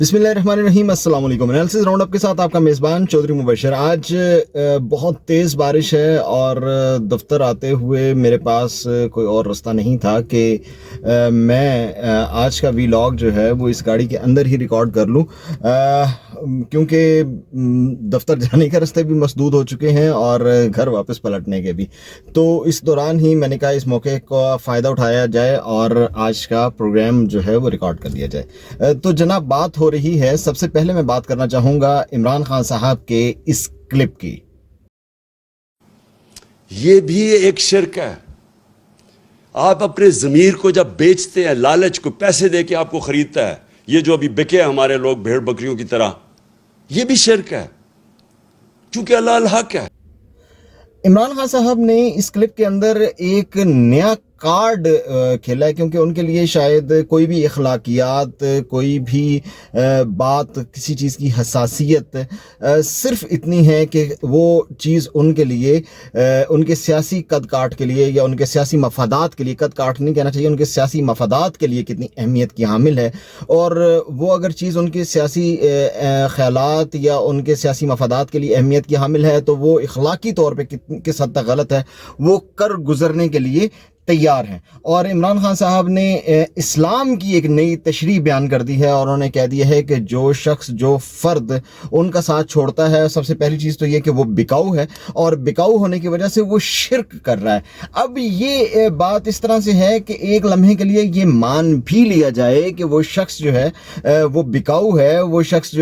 बिस्मिल्लाहिर्रहमानिर्रहीम, अस्सलाम वालेकुम। एनालिसिस राउंड अप के साथ आपका मेज़बान चौधरी मुबशर। आज बहुत तेज़ बारिश है और दफ्तर आते हुए मेरे पास कोई और रास्ता नहीं था कि मैं आज का वीलॉग जो है वो इस गाड़ी के अंदर ही रिकॉर्ड कर लूँ, क्योंकि दफ्तर जाने के रास्ते भी मसदूद हो चुके हैं और घर वापस पलटने के भी। तो इस दौरान ही मैंने कहा इस मौके का फ़ायदा उठाया जाए और आज का प्रोग्राम जो है वो रिकॉर्ड कर लिया जाए। तो जनाब, बात हो रही है, सबसे पहले मैं बात करना चाहूँगा इमरान खान साहब के इस क्लिप की। ये भी एक शिर्क है। आप अपने ज़मीर को जब बेचते हैं, लालच को पैसे दे के आपको खरीदता है, ये जो अभी बिके हमारे लोग भेड़ बकरियों की तरह, ये भी शिर्क है, क्योंकि अल्लाह अल हक है। इमरान खान साहब ने इस क्लिप के अंदर एक नया कार्ड खेला है, क्योंकि उनके लिए शायद कोई भी अखलाकियात, कोई भी बात, किसी चीज़ की हसासियत सिर्फ इतनी है कि वो चीज़ उनके लिए, उनके सियासी कद काट के लिए या उनके सियासी मफादात के लिए, कद काट नहीं कहना चाहिए, उनके सियासी मफादात के लिए कितनी अहमियत की हामिल है। और वो अगर चीज़ उनके सियासी ख्यालात या उनके सियासी मफादात के लिए अहमियत की हामिल है तो वो अखलाकी तौर पर किस हद तक गलत है वो कर गुजरने के लिए तैयार हैं। और इमरान खान साहब ने इस्लाम की एक नई तशरीह बयान कर दी है और उन्होंने कह दिया है कि जो शख्स, जो फ़र्द उनका साथ छोड़ता है, सबसे पहली चीज़ तो ये कि वो बिकाऊ है और बिकाऊ होने की वजह से वो शिर्क कर रहा है। अब ये बात इस तरह से है कि एक लम्हे के लिए ये मान भी लिया जाए कि वो शख्स जो है वो बिकाऊ है, वो शख्स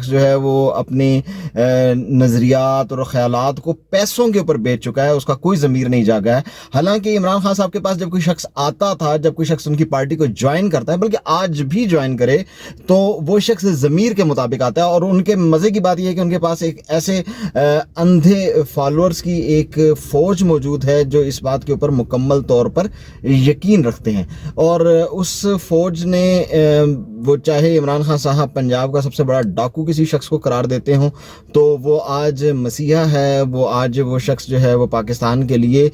जो है वो अपने नज़रियात और ख़यालात को पैसों के ऊपर बेच चुका है, उसका कोई ज़मीर नहीं जागा है। हालांकि इमरान खान साहब के पास जब कोई शख्स आता था, जब कोई शख्स उनकी पार्टी को ज्वाइन करता है, बल्कि आज भी ज्वाइन करे, तो वो शख्स ज़मीर के मुताबिक आता है। और उनके मज़े की बात यह है कि उनके पास एक ऐसे अंधे फॉलोअर्स की एक फ़ौज मौजूद है जो इस बात के ऊपर मुकम्मल तौर पर यकीन रखते हैं। और उस फ़ौज ने, वो चाहे इमरान खान साहब पंजाब का सबसे बड़ा डाकू किसी शख्स को करार देते हों, तो वो आज मसीहा है, वो आज वो शख्स जो है वो पाकिस्तान के लिए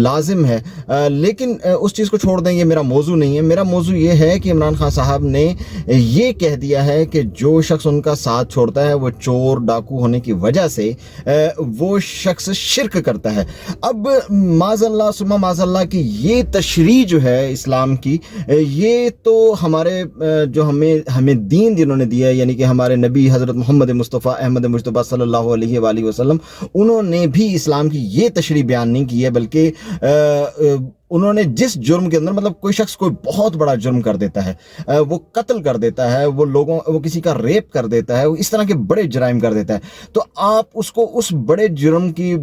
लाजिम है। लेकिन उस चीज़ को छोड़ दें, ये मेरा मौजू नहीं है। मेरा मौजू ये है कि इमरान खान साहब ने ये कह दिया है कि जो शख्स उनका साथ छोड़ता है वो चोर डाकू होने की वजह से वो शख्स शिर्क करता है। अब माज़ल्लाह सुम्मा माज़ल्लाह की ये तशरीह जो है इस्लाम की, ये तो हमारे जो हमें दीन जिन्होंने दिया है, यानी कि हमारे नबी हज़रत मोहम्मद मुस्तफ़ा अहमद मुज्तबा सल्लल्लाहु अलैहि वसल्लम, उन्होंने भी इस्लाम की ये तशरीह बयान नहीं की है, बल्कि उन्होंने जिस जुर्म के अंदर, मतलब कोई शख्स कोई बहुत बड़ा जुर्म कर देता है, वो कत्ल कर देता है, वो किसी का रेप कर देता है, वो इस तरह के बड़े जराइम कर देता है, तो आप उसको उस बड़े जुर्म की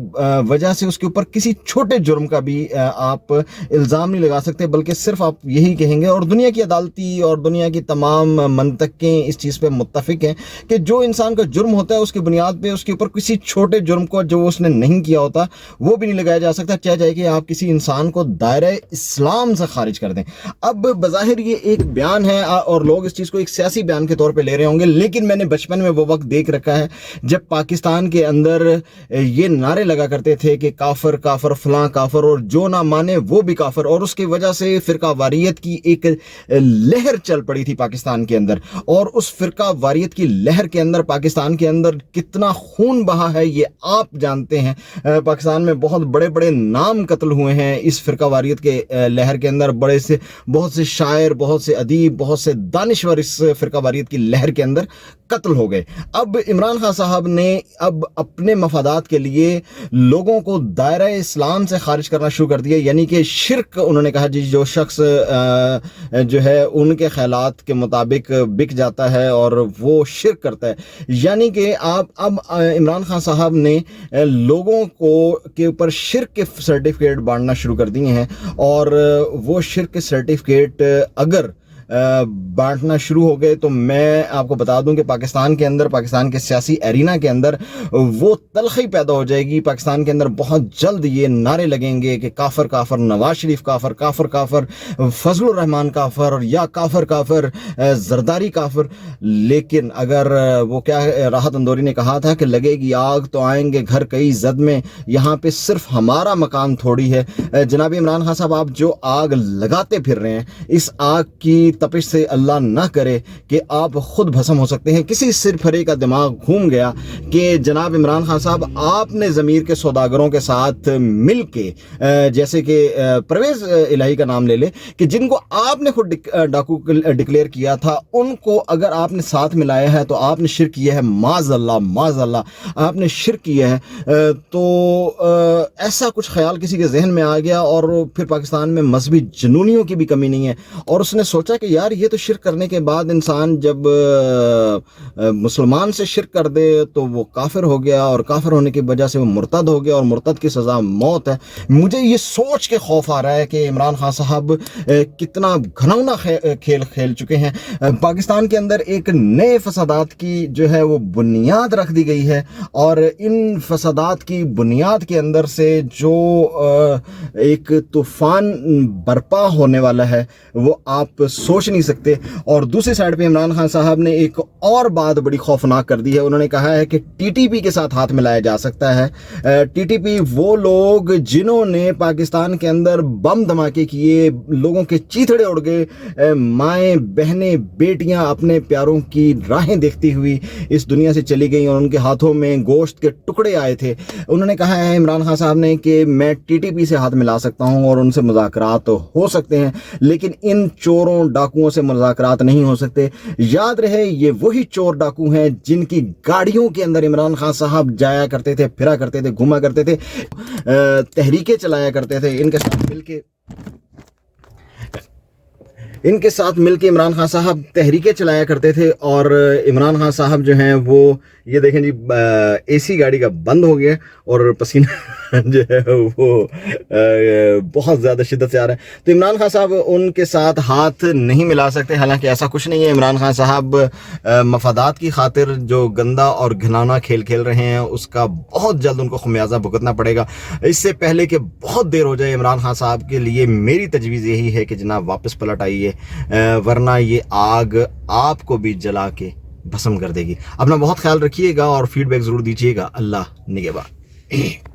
वजह से उसके ऊपर किसी छोटे जुर्म का भी आप इल्ज़ाम नहीं लगा सकते, बल्कि सिर्फ आप यही कहेंगे। और दुनिया की अदालती और दुनिया की तमाम मंतकें इस चीज़ पर मुत्तफिक हैं कि जो इंसान का जुर्म होता है उसकी बुनियाद पर उसके ऊपर किसी छोटे जुर्म को जो उसने नहीं किया होता वो भी नहीं लगाया जा सकता, चाहे कि आप किसी इंसान को दायरे इस्लाम से खारिज कर दें। अब बज़ाहिर ये एक बयान है और लोग इस चीज़ को एक सियासी बयान के तौर पे ले रहे होंगे, लेकिन मैंने बचपन में वो वक्त देख रखा है जब पाकिस्तान के अंदर ये नारे लगा करते थे कि काफर काफर फलां काफर, और जो ना माने वो भी काफर, और उसकी वजह से फ़िरका वारियत की एक लहर चल पड़ी थी पाकिस्तान के अंदर। और उस फ़िरका वारियत की लहर के अंदर पाकिस्तान के अंदर कितना खून बहा है ये आप जानते हैं। पाकिस्तान में बहुत बड़े बड़े नाम कत्ल हुए हैं इस फ़िरका वारियत के लहर के अंदर, बहुत से शायर, बहुत से अदीब, बहुत से दानिश्वर इस फ़िरका वारियत की लहर के अंदर कत्ल हो गए। अब इमरान खान साहब ने अब अपने मफादात के लिए लोगों को दायरा इस्लाम से खारिज करना शुरू कर दिया, यानी कि शिर्क। उन्होंने कहा जी जो शख्स जो है उनके ख्यालात के मुताबिक बिक जाता है और वो शिर्क करता है, यानी कि आप अब इमरान खान साहब ने लोगों को के ऊपर शिर्क के सर्टिफिकेट बांटना शुरू कर दिए हैं। और वो शिर्क के सर्टिफिकेट अगर बांटना शुरू हो गए तो मैं आपको बता दूं कि पाकिस्तान के अंदर, पाकिस्तान के सियासी एरिना के अंदर वो तलखी पैदा हो जाएगी। पाकिस्तान के अंदर बहुत जल्द ये नारे लगेंगे कि काफर काफर, नवाज शरीफ काफर, काफर काफर, फजलुर रहमान काफर, और या काफर काफर, जरदारी काफर। लेकिन अगर वो क्या राहत अंदौरी ने कहा था कि लगेगी आग तो आएंगे घर कई जद में, यहाँ पे सिर्फ हमारा मकान थोड़ी है। जनाब इमरान खान साहब, आप जो आग लगाते फिर रहे हैं, इस आग की तपिश से अल्लाह ना करे कि आप खुद भस्म हो सकते हैं। किसी सिरफरे का दिमाग घूम गया कि जनाब इमरान खान साहब आपने ज़मीर के सौदागरों के साथ मिल के, जैसे कि परवेज़ इलाही का नाम ले लें, कि जिनको आपने खुद डाकू डिक्लेयर किया था, उनको अगर आपने साथ मिलाया है तो आपने शिरक किया है। माज़अल्लाह आपने शिरक किया है। तो ऐसा कुछ ख्याल किसी के जहन में आ गया, और फिर पाकिस्तान में मजहबी जुनूनियों की भी कमी नहीं है, और उसने सोचा कि यार ये तो शिरक करने के बाद इंसान जब मुसलमान से शिरक कर दे तो वो काफिर हो गया, और काफिर होने की वजह से वो मुर्तद हो गया, और मुर्तद की सज़ा मौत है। मुझे ये सोच के खौफ आ रहा है कि इमरान खान साहब कितना घिनौना खेल खेल चुके हैं। पाकिस्तान के अंदर एक नए फसादात की जो है वो बुनियाद रख दी गई है, और इन फसादात की बुनियाद के अंदर से जो एक तूफान बर्पा होने वाला है वो आप सोच नहीं सकते। और दूसरी साइड पे इमरान खान साहब ने एक और बात बड़ी खौफनाक कर दी है। उन्होंने कहा है कि टीटीपी के साथ हाथ मिलाया जा सकता है। टीटीपी वो लोग जिन्होंने पाकिस्तान के अंदर बम धमाके किए, लोगों के चीथड़े उड़ गए, माएँ बहनें बेटियां अपने प्यारों की राहें देखती हुई इस दुनिया से चली गई, और उनके हाथों में गोश्त के टुकड़े आए थे। उन्होंने कहा है इमरान खान साहब ने कि मैं टीटीपी से हाथ मिला सकता हूं और उनसे मुज़ाकरात तो हो सकते हैं, लेकिन इन चोरों डाकुओं से मुज़ाकरात नहीं हो सकते। याद रहे ये वही चोर डाकू हैं जिनकी गाड़ियों के अंदर इमरान खान साहब जाया करते थे, फिरा करते थे, घुमा करते थे, तहरीकें चलाया करते थे। इनके साथ मिलके इमरान खान साहब तहरीकें चलाया करते थे। और इमरान खान साहब जो हैं वो, ये देखें जी, एसी गाड़ी का बंद हो गया और पसीना जो है वो बहुत ज़्यादा शिद्दत से आ रहा है। तो इमरान खान साहब उनके साथ हाथ नहीं मिला सकते, हालांकि ऐसा कुछ नहीं है। इमरान खान साहब मफादात की खातिर जो गंदा और घिनौना खेल खेल रहे हैं उसका बहुत जल्द उनको खमियाजा भुगतना पड़ेगा। इससे पहले कि बहुत देर हो जाए इमरान खान साहब के लिए, मेरी तजवीज़ यही है कि जनाब वापस पलट आइए, वरना ये आग आपको भी जला के भस्म कर देगी। अपना बहुत ख्याल रखिएगा और फीडबैक ज़रूर दीजिएगा। अल्लाह निगहबान।